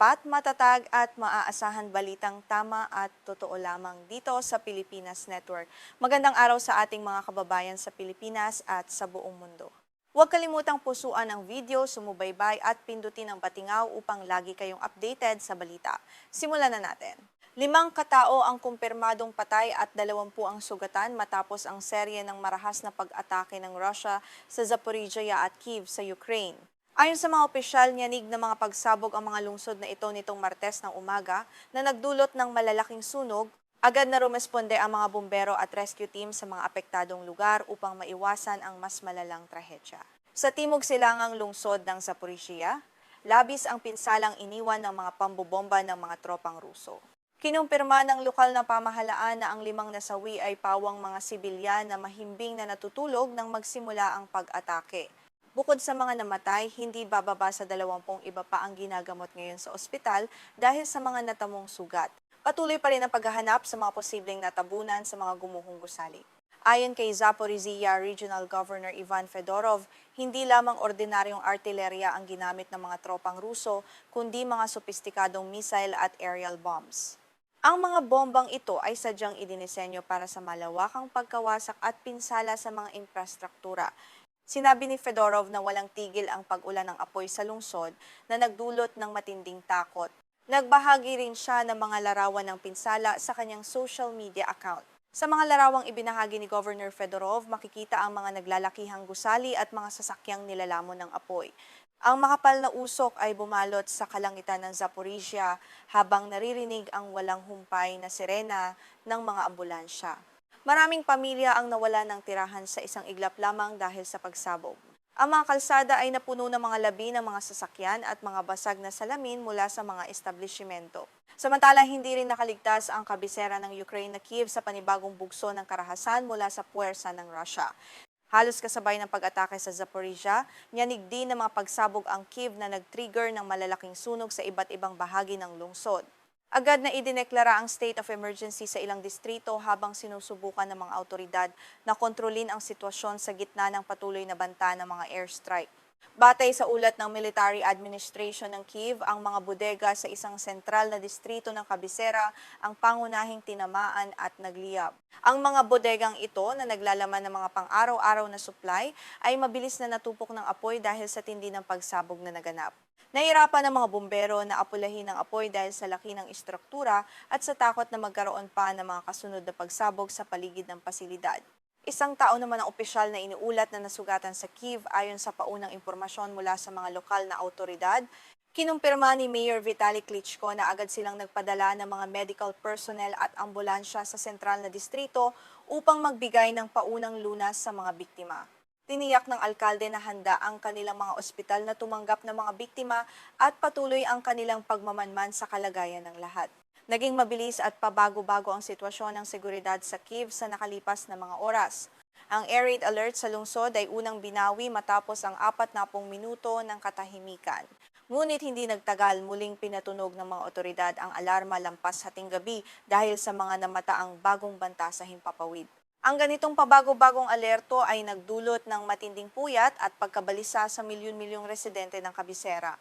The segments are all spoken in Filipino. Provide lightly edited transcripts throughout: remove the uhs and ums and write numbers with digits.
tapat, matatag at maaasahan balitang tama at totoo lamang dito sa Pilipinas Network. Magandang araw sa ating mga kababayan sa Pilipinas at sa buong mundo. Huwag kalimutang pusuan ang video, sumubaybay at pindutin ang batingaw upang lagi kayong updated sa balita. Simulan na natin. 5 katao ang kumpirmadong patay at 20 ang sugatan matapos ang serye ng marahas na pag-atake ng Russia sa Zaporizhia at Kyiv sa Ukraine. Ayon sa mga opisyal, niyanig na mga pagsabog ang mga lungsod na ito nitong Martes ng umaga na nagdulot ng malalaking sunog. Agad na rumesponde ang mga bumbero at rescue team sa mga apektadong lugar upang maiwasan ang mas malalang trahedya. Sa timog silangang lungsod ng Zaporizhia, labis ang pinsalang iniwan ng mga pambobomba ng mga tropang Ruso. Kinumpirma ng lokal na pamahalaan na ang 5 nasawi ay pawang mga sibilyan na mahimbing na natutulog nang magsimula ang pag-atake. Bukod sa mga namatay, hindi bababa sa 20 iba pa ang ginagamot ngayon sa ospital dahil sa mga natamong sugat. Patuloy pa rin ang paghahanap sa mga posibleng natabunan sa mga gumuhong gusali. Ayon kay Zaporizhia Regional Governor Ivan Fedorov, hindi lamang ordinaryong artilerya ang ginamit ng mga tropang Ruso, kundi mga sopistikadong missile at aerial bombs. Ang mga bombang ito ay sadyang idinisenyo para sa malawakang pagkawasak at pinsala sa mga infrastruktura. Sinabi ni Fedorov na walang tigil ang pag-ulan ng apoy sa lungsod na nagdulot ng matinding takot. Nagbahagi rin siya ng mga larawan ng pinsala sa kanyang social media account. Sa mga larawang ibinahagi ni Governor Fedorov, makikita ang mga naglalakihang gusali at mga sasakyang nilalamon ng apoy. Ang makapal na usok ay bumalot sa kalangitan ng Zaporizhia habang naririnig ang walang humpay na sirena ng mga ambulansya. Maraming pamilya ang nawala ng tirahan sa isang iglap lamang dahil sa pagsabog. Ang mga kalsada ay napuno ng mga labi ng mga sasakyan at mga basag na salamin mula sa mga establishmento. Samantala, hindi rin nakaligtas ang kabisera ng Ukraine na Kyiv sa panibagong bugso ng karahasan mula sa puwersa ng Russia. Halos kasabay ng pag-atake sa Zaporizhia, niyanig din ng mga pagsabog ang Kyiv na nag-trigger ng malalaking sunog sa iba't ibang bahagi ng lungsod. Agad na idineklara ang state of emergency sa ilang distrito habang sinusubukan ng mga awtoridad na kontrolin ang sitwasyon sa gitna ng patuloy na banta ng mga airstrike. Batay sa ulat ng Military Administration ng Kyiv, ang mga bodega sa isang sentral na distrito ng kabisera ang pangunahing tinamaan at nagliyab. Ang mga bodegang ito na naglalaman ng mga pang-araw-araw na supply ay mabilis na natupok ng apoy dahil sa tindi ng pagsabog na naganap. Nahirapan ng mga bumbero na apulahin ang apoy dahil sa laki ng istruktura at sa takot na magkaroon pa ng mga kasunod na pagsabog sa paligid ng pasilidad. Isang tao naman ang opisyal na iniulat na nasugatan sa Kyiv ayon sa paunang impormasyon mula sa mga lokal na awtoridad. Kinumpirma ni Mayor Vitaly Klitschko na agad silang nagpadala ng mga medical personnel at ambulansya sa sentral na distrito upang magbigay ng paunang lunas sa mga biktima. Tiniyak ng alkalde na handa ang kanilang mga ospital na tumanggap ng mga biktima at patuloy ang kanilang pagmamanman sa kalagayan ng lahat. Naging mabilis at pabago-bago ang sitwasyon ng seguridad sa Kyiv sa nakalipas na mga oras. Ang air raid alert sa lungsod ay unang binawi matapos ang 40 minuto ng katahimikan. Ngunit hindi nagtagal, muling pinatunog ng mga otoridad ang alarma lampas hating gabi dahil sa mga namataang bagong banta sa himpapawid. Ang ganitong pabago-bagong alerto ay nagdulot ng matinding puyat at pagkabalisa sa milyon-milyong residente ng kabisera.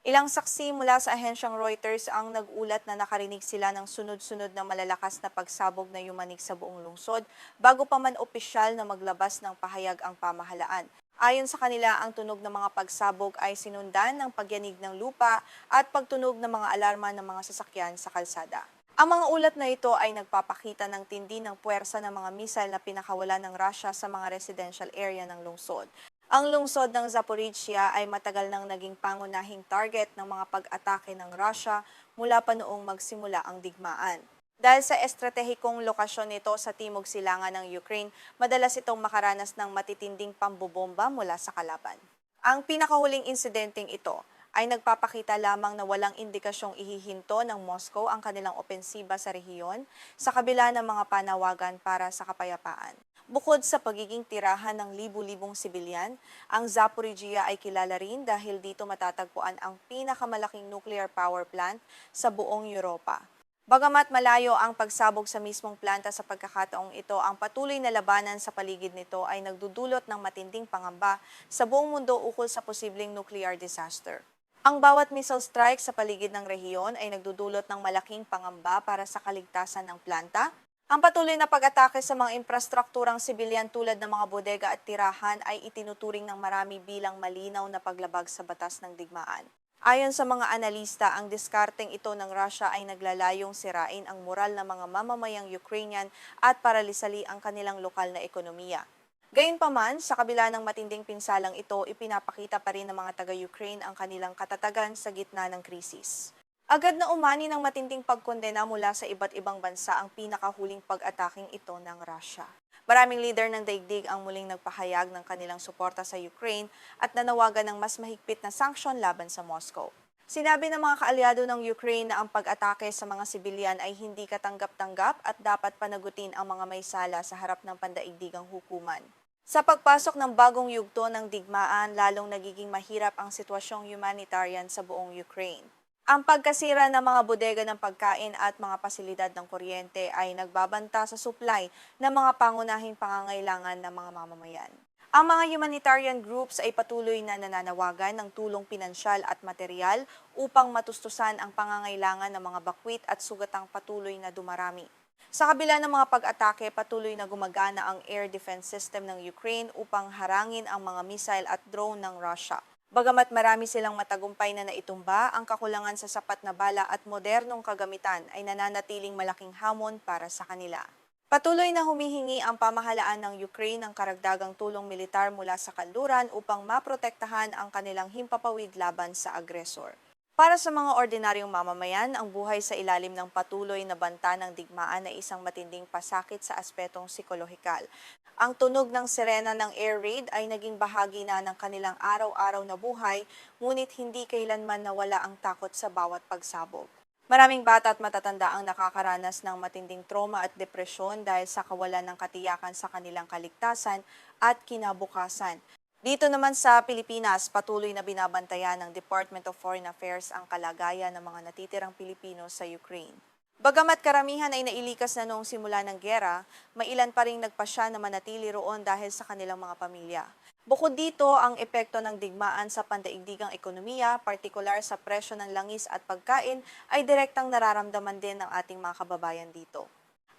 Ilang saksi mula sa ahensyang Reuters ang nag-ulat na nakarinig sila ng sunod-sunod na malalakas na pagsabog na yumanig sa buong lungsod bago pa man opisyal na maglabas ng pahayag ang pamahalaan. Ayon sa kanila, ang tunog ng mga pagsabog ay sinundan ng pagyanig ng lupa at pagtunog ng mga alarma ng mga sasakyan sa kalsada. Ang mga ulat na ito ay nagpapakita ng tindi ng puwersa ng mga missile na pinakawalan ng Russia sa mga residential area ng lungsod. Ang lungsod ng Zaporizhia ay matagal nang naging pangunahing target ng mga pag-atake ng Russia mula pa noong magsimula ang digmaan. Dahil sa estratehikong lokasyon nito sa timog silangan ng Ukraine, madalas itong makaranas ng matitinding pambobomba mula sa kalaban. Ang pinakahuling insidenteng ito ay nagpapakita lamang na walang indikasyong ihihinto ng Moscow ang kanilang opensiba sa rehiyon sa kabila ng mga panawagan para sa kapayapaan. Bukod sa pagiging tirahan ng libu-libong sibilyan, ang Zaporizhia ay kilala rin dahil dito matatagpuan ang pinakamalaking nuclear power plant sa buong Europa. Bagamat malayo ang pagsabog sa mismong planta sa pagkakataong ito, ang patuloy na labanan sa paligid nito ay nagdudulot ng matinding pangamba sa buong mundo ukol sa posibleng nuclear disaster. Ang bawat missile strike sa paligid ng rehiyon ay nagdudulot ng malaking pangamba para sa kaligtasan ng planta. Ang patuloy na pag-atake sa mga infrastrukturang sibilyan tulad ng mga bodega at tirahan ay itinuturing ng marami bilang malinaw na paglabag sa batas ng digmaan. Ayon sa mga analista, ang diskarteng ito ng Russia ay naglalayong sirain ang moral ng mga mamamayang Ukrainian at paralisali ang kanilang lokal na ekonomiya. Gayunpaman, sa kabila ng matinding pinsalang ito, ipinapakita pa rin ng mga taga-Ukraine ang kanilang katatagan sa gitna ng krisis. Agad na umani ng matinding pagkondena mula sa iba't ibang bansa ang pinakahuling pag-ataking ito ng Russia. Maraming leader ng daigdig ang muling nagpahayag ng kanilang suporta sa Ukraine at nanawagan ng mas mahigpit na sanksyon laban sa Moscow. Sinabi ng mga kaalyado ng Ukraine na ang pag-atake sa mga sibilyan ay hindi katanggap-tanggap at dapat panagutin ang mga may sala sa harap ng pandaigdigang hukuman. Sa pagpasok ng bagong yugto ng digmaan, lalong nagiging mahirap ang sitwasyong humanitarian sa buong Ukraine. Ang pagkasira ng mga bodega ng pagkain at mga pasilidad ng kuryente ay nagbabanta sa supply ng mga pangunahing pangangailangan ng mga mamamayan. Ang mga humanitarian groups ay patuloy na nananawagan ng tulong pinansyal at material upang matustusan ang pangangailangan ng mga bakwit at sugatang patuloy na dumarami. Sa kabila ng mga pag-atake, patuloy na gumagana ang air defense system ng Ukraine upang harangin ang mga missile at drone ng Russia. Bagamat marami silang matagumpay na naitumba, ang kakulangan sa sapat na bala at modernong kagamitan ay nananatiling malaking hamon para sa kanila. Patuloy na humihingi ang pamahalaan ng Ukraine ng karagdagang tulong militar mula sa kanluran upang maprotektahan ang kanilang himpapawid laban sa agresor. Para sa mga ordinaryong mamamayan, ang buhay sa ilalim ng patuloy na banta ng digmaan ay isang matinding pasakit sa aspetong psikolohikal. Ang tunog ng sirena ng air raid ay naging bahagi na ng kanilang araw-araw na buhay, ngunit hindi kailanman nawala ang takot sa bawat pagsabog. Maraming bata at matatanda ang nakakaranas ng matinding trauma at depresyon dahil sa kawalan ng katiyakan sa kanilang kaligtasan at kinabukasan. Dito naman sa Pilipinas, patuloy na binabantayan ng Department of Foreign Affairs ang kalagayan ng mga natitirang Pilipino sa Ukraine. Bagamat karamihan ay nailikas na noong simula ng giyera, may ilan pa ring nagpasya na manatili roon dahil sa kanilang mga pamilya. Bukod dito, ang epekto ng digmaan sa pandaigdigang ekonomiya, partikular sa presyo ng langis at pagkain, ay direktang nararamdaman din ng ating mga kababayan dito.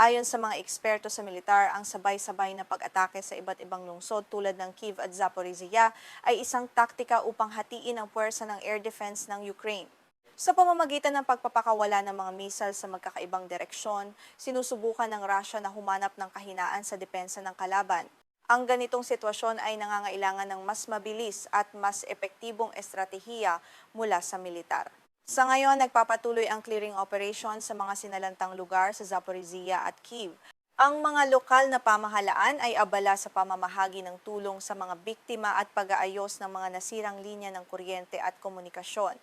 Ayon sa mga eksperto sa militar, ang sabay-sabay na pag-atake sa iba't ibang lungsod tulad ng Kyiv at Zaporizhia ay isang taktika upang hatiin ang puwersa ng air defense ng Ukraine. Sa pamamagitan ng pagpapakawala ng mga missile sa magkakaibang direksyon, sinusubukan ng Russia na humanap ng kahinaan sa depensa ng kalaban. Ang ganitong sitwasyon ay nangangailangan ng mas mabilis at mas epektibong estratehiya mula sa militar. Sa ngayon, nagpapatuloy ang clearing operation sa mga sinalantang lugar sa Zaporizhia at Kyiv. Ang mga lokal na pamahalaan ay abala sa pamamahagi ng tulong sa mga biktima at pag-aayos ng mga nasirang linya ng kuryente at komunikasyon.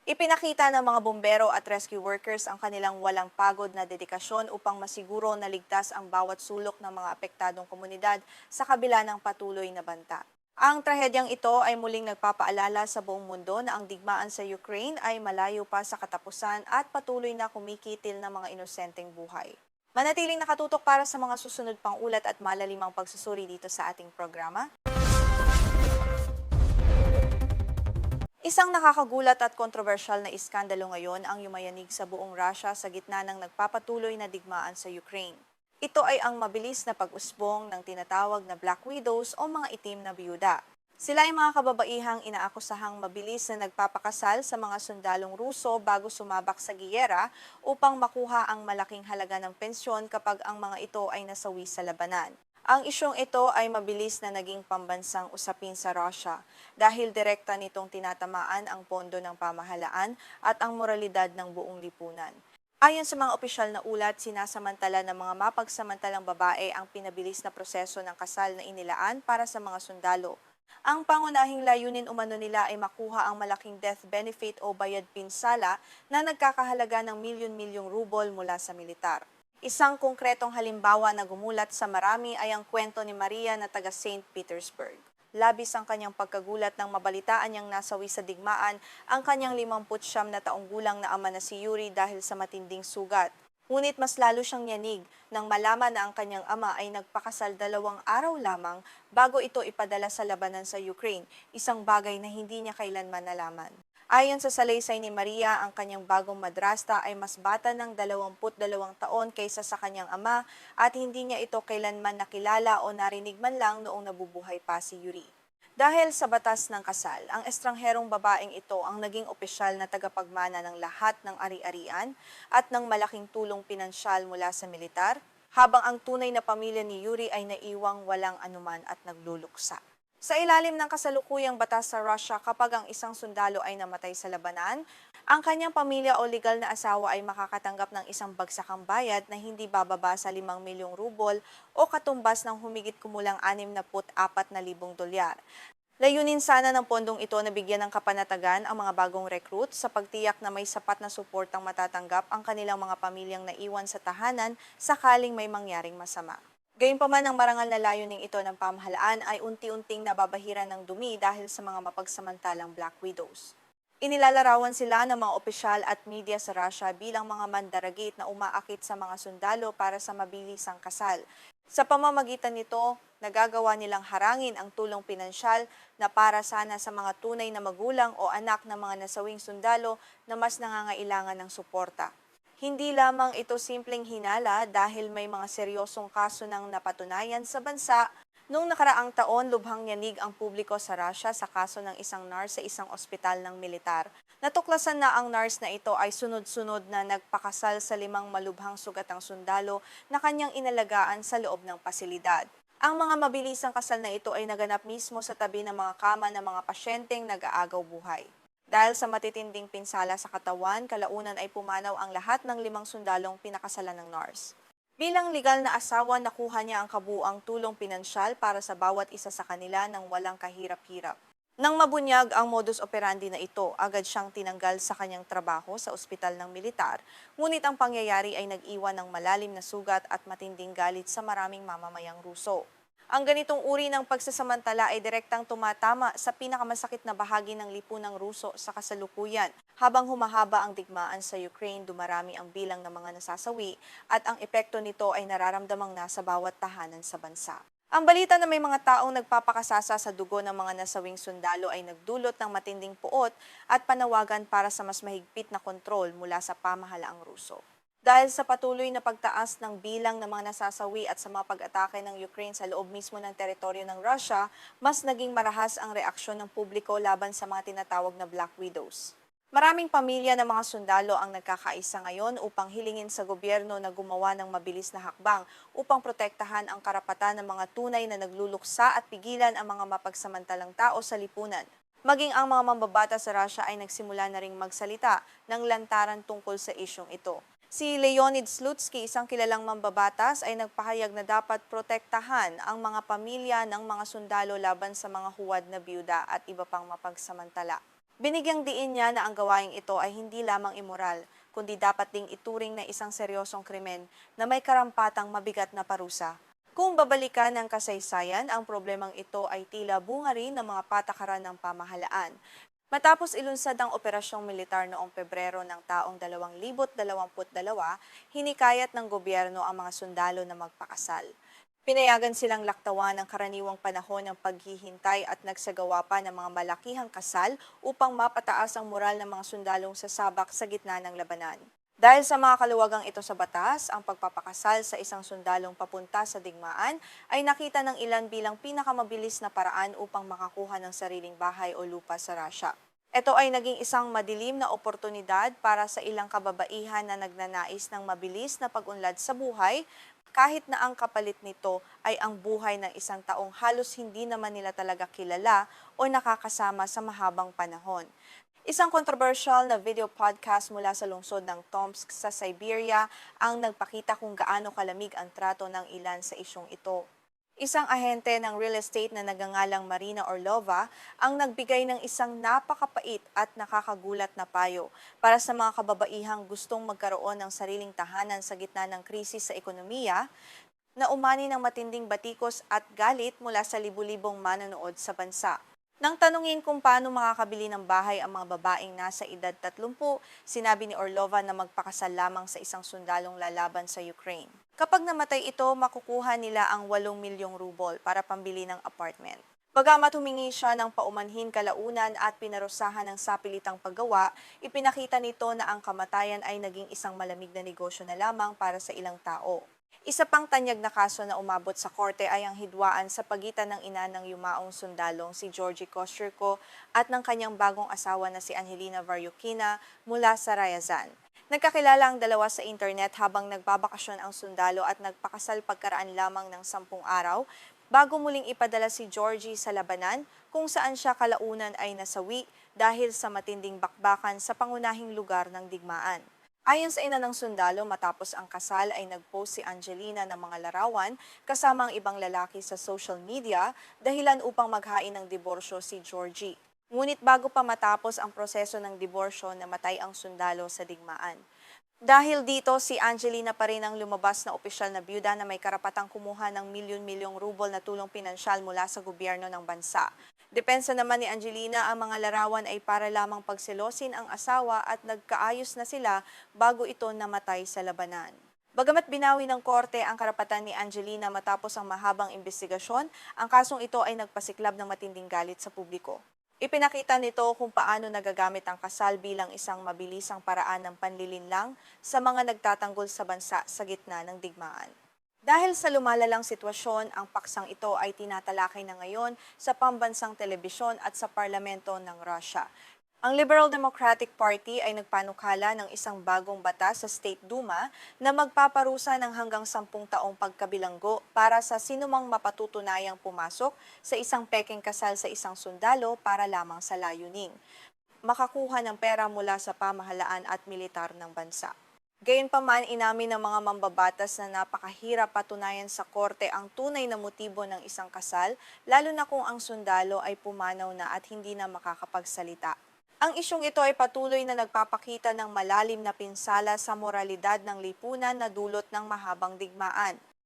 Ipinakita ng mga bumbero at rescue workers ang kanilang walang pagod na dedikasyon upang masiguro na ligtas ang bawat sulok ng mga apektadong komunidad sa kabila ng patuloy na banta. Ang trahedyang ito ay muling nagpapaalala sa buong mundo na ang digmaan sa Ukraine ay malayo pa sa katapusan at patuloy na kumikitil ng mga inosenteng buhay. Manatiling nakatutok para sa mga susunod pang ulat at malalimang pagsusuri dito sa ating programa. Isang nakakagulat at kontrobersyal na iskandalo ngayon ang yumayanig sa buong Russia sa gitna ng nagpapatuloy na digmaan sa Ukraine. Ito ay ang mabilis na pag-usbong ng tinatawag na Black Widows o mga itim na biyuda. Sila ay mga kababaihang inaakusahang mabilis na nagpapakasal sa mga sundalong Ruso bago sumabak sa giyera upang makuha ang malaking halaga ng pensyon kapag ang mga ito ay nasawi sa labanan. Ang isyong ito ay mabilis na naging pambansang usapin sa Russia dahil direkta nitong tinatamaan ang pondo ng pamahalaan at ang moralidad ng buong lipunan. Ayon sa mga opisyal na ulat, sinasamantala ng mga mapagsamantalang babae ang pinabilis na proseso ng kasal na inilaan para sa mga sundalo. Ang pangunahing layunin umano nila ay makuha ang malaking death benefit o bayad pinsala na nagkakahalaga ng milyon-milyong rubol mula sa militar. Isang konkretong halimbawa na gumulat sa marami ay ang kwento ni Maria na taga St. Petersburg. Labis ang kanyang pagkagulat nang mabalitaan niyang nasawi sa digmaan ang kanyang 59 na taong gulang na ama na si Yuri dahil sa matinding sugat. Ngunit mas lalo siyang yanig nang malaman na ang kanyang ama ay nagpakasal 2 araw lamang bago ito ipadala sa labanan sa Ukraine, isang bagay na hindi niya kailanman nalaman. Ayon sa salaysay ni Maria, ang kanyang bagong madrasta ay mas bata ng 22 taon kaysa sa kanyang ama at hindi niya ito kailanman nakilala o narinig man lang noong nabubuhay pa si Yuri. Dahil sa batas ng kasal, ang estrangherong babaeng ito ang naging opisyal na tagapagmana ng lahat ng ari-arian at ng malaking tulong pinansyal mula sa militar, habang ang tunay na pamilya ni Yuri ay naiwang walang anuman at nagluluksa. Sa ilalim ng kasalukuyang batas sa Russia, kapag ang isang sundalo ay namatay sa labanan, ang kanyang pamilya o legal na asawa ay makakatanggap ng isang bagsakang bayad na hindi bababa sa 5 milyong ruble o katumbas ng humigit kumulang 64,000 dolyar. Layunin sana ng pondong ito na bigyan ng kapanatagan ang mga bagong recruit sa pagtiyak na may sapat na suportang matatanggap ang kanilang mga pamilyang naiwan sa tahanan sakaling may mangyaring masama. Gayunpaman, ang marangal na layuning ito ng pamahalaan ay unti-unting nababahiran ng dumi dahil sa mga mapagsamantalang Black Widows. Inilalarawan sila ng mga opisyal at media sa Russia bilang mga mandaragit na umaakit sa mga sundalo para sa mabilisang kasal. Sa pamamagitan nito, nagagawa nilang harangin ang tulong pinansyal na para sana sa mga tunay na magulang o anak ng mga nasawing sundalo na mas nangangailangan ng suporta. Hindi lamang ito simpleng hinala dahil may mga seryosong kaso ng napatunayan sa bansa. Noong nakaraang taon, lubhang yanig ang publiko sa Russia sa kaso ng isang nurse sa isang ospital ng militar. Natuklasan na ang nurse na ito ay sunod-sunod na nagpakasal sa 5 malubhang sugatang sundalo na kanyang inalagaan sa loob ng pasilidad. Ang mga mabilisang kasal na ito ay naganap mismo sa tabi ng mga kama ng mga pasyenteng nag-aagaw buhay. Dahil sa matitinding pinsala sa katawan, kalaunan ay pumanaw ang lahat ng 5 sundalong pinakasalan ng nurse. Bilang legal na asawa, nakuha niya ang kabuuang tulong pinansyal para sa bawat isa sa kanila ng walang kahirap-hirap. Nang mabunyag ang modus operandi na ito, agad siyang tinanggal sa kanyang trabaho sa ospital ng militar, ngunit ang pangyayari ay nag-iwan ng malalim na sugat at matinding galit sa maraming mamamayang Ruso. Ang ganitong uri ng pagsasamantala ay direktang tumatama sa pinakamasakit na bahagi ng lipunang Ruso sa kasalukuyan. Habang humahaba ang digmaan sa Ukraine, dumarami ang bilang ng mga nasasawi at ang epekto nito ay nararamdamang nasa bawat tahanan sa bansa. Ang balita na may mga taong nagpapakasasa sa dugo ng mga nasawing sundalo ay nagdulot ng matinding puot at panawagan para sa mas mahigpit na kontrol mula sa pamahalaang Ruso. Dahil sa patuloy na pagtaas ng bilang ng mga nasasawi at sa mga pag-atake ng Ukraine sa loob mismo ng teritoryo ng Russia, mas naging marahas ang reaksyon ng publiko laban sa mga tinatawag na Black Widows. Maraming pamilya ng mga sundalo ang nagkakaisa ngayon upang hilingin sa gobyerno na gumawa ng mabilis na hakbang upang protektahan ang karapatan ng mga tunay na nagluluksa at pigilan ang mga mapagsamantalang tao sa lipunan. Maging ang mga mambabata sa Russia ay nagsimula na ring magsalita ng lantaran tungkol sa isyong ito. Si Leonid Slutsky, isang kilalang mambabatas, ay nagpahayag na dapat protektahan ang mga pamilya ng mga sundalo laban sa mga huwad na byuda at iba pang mapagsamantala. Binigyang diin niya na ang gawaing ito ay hindi lamang immoral, kundi dapat ding ituring na isang seryosong krimen na may karampatang mabigat na parusa. Kung babalikan ng kasaysayan, ang problemang ito ay tila bunga rin ng mga patakaran ng pamahalaan. Matapos ilunsad ang operasyong militar noong Pebrero ng taong 2022, hinikayat ng gobyerno ang mga sundalo na magpakasal. Pinayagan silang laktawan ng karaniwang panahon ng paghihintay at nagsagawa pa ng mga malakihang kasal upang mapataas ang moral ng mga sundalong sasabak sa gitna ng labanan. Dahil sa mga kaluwagang ito sa batas, ang pagpapakasal sa isang sundalong papunta sa digmaan ay nakita ng ilan bilang pinakamabilis na paraan upang makakuha ng sariling bahay o lupa sa Russia. Ito ay naging isang madilim na oportunidad para sa ilang kababaihan na nagnanais ng mabilis na pag-unlad sa buhay, kahit na ang kapalit nito ay ang buhay ng isang taong halos hindi naman nila talaga kilala o nakakasama sa mahabang panahon. Isang controversial na video podcast mula sa lungsod ng Tomsk sa Siberia ang nagpakita kung gaano kalamig ang trato ng ilan sa isyong ito. Isang ahente ng real estate na nagangalang Marina Orlova ang nagbigay ng isang napakapait at nakakagulat na payo para sa mga kababaihang gustong magkaroon ng sariling tahanan sa gitna ng krisis sa ekonomiya, na umani ng matinding batikos at galit mula sa libu-libong manonood sa bansa. Nang tanungin kung paano makakabili ng bahay ang mga babaeng nasa edad 30, sinabi ni Orlova na magpakasal lamang sa isang sundalong lalaban sa Ukraine. Kapag namatay ito, makukuha nila ang 8 milyong ruble para pambili ng apartment. Bagamat humingi siya ng paumanhin kalaunan at pinarusahan ng sapilitang paggawa, ipinakita nito na ang kamatayan ay naging isang malamig na negosyo na lamang para sa ilang tao. Isa pang tanyag na kaso na umabot sa korte ay ang hidwaan sa pagitan ng ina ng yumaong sundalong si Georgie Kosterko at ng kanyang bagong asawa na si Angelina Variuquina mula sa Rayazan. Nagkakilala ang dalawa sa internet habang nagbabakasyon ang sundalo at nagpakasal pagkaraan lamang ng 10 araw bago muling ipadala si Georgie sa labanan kung saan siya kalaunan ay nasawi dahil sa matinding bakbakan sa pangunahing lugar ng digmaan. Ayon sa ina ng sundalo, matapos ang kasal ay nag-post si Angelina ng mga larawan kasama ang ibang lalaki sa social media dahilan upang maghain ng diborsyo si Georgie. Ngunit bago pa matapos ang proseso ng diborsyo, namatay ang sundalo sa digmaan. Dahil dito, si Angelina pa rin ang lumabas na opisyal na byuda na may karapatang kumuha ng milyon-milyong rubol na tulong pinansyal mula sa gobyerno ng bansa. Depensa naman ni Angelina, ang mga larawan ay para lamang pagselosin ang asawa at nagkaayos na sila bago ito namatay sa labanan. Bagamat binawi ng korte ang karapatan ni Angelina matapos ang mahabang investigasyon, ang kasong ito ay nagpasiklab ng matinding galit sa publiko. Ipinakita nito kung paano nagagamit ang kasal bilang isang mabilisang paraan ng panlilinlang sa mga nagtatanggol sa bansa sa gitna ng digmaan. Dahil sa lumalalang sitwasyon, ang paksang ito ay tinatalakay na ngayon sa pambansang telebisyon at sa parlamento ng Russia. Ang Liberal Democratic Party ay nagpanukala ng isang bagong batas sa State Duma na magpaparusa ng hanggang 10 taong pagkabilanggo para sa sinumang mapatutunayang pumasok sa isang pekeng kasal sa isang sundalo para lamang sa layuning makakuha ng pera mula sa pamahalaan at militar ng bansa. Gayunpaman, inamin ng mga mambabatas na napakahirap patunayan sa korte ang tunay na motibo ng isang kasal, lalo na kung ang sundalo ay pumanaw na at hindi na makakapagsalita. Ang isyong ito ay patuloy na nagpapakita ng malalim na pinsala sa moralidad ng lipunan na dulot ng mahabang digmaan.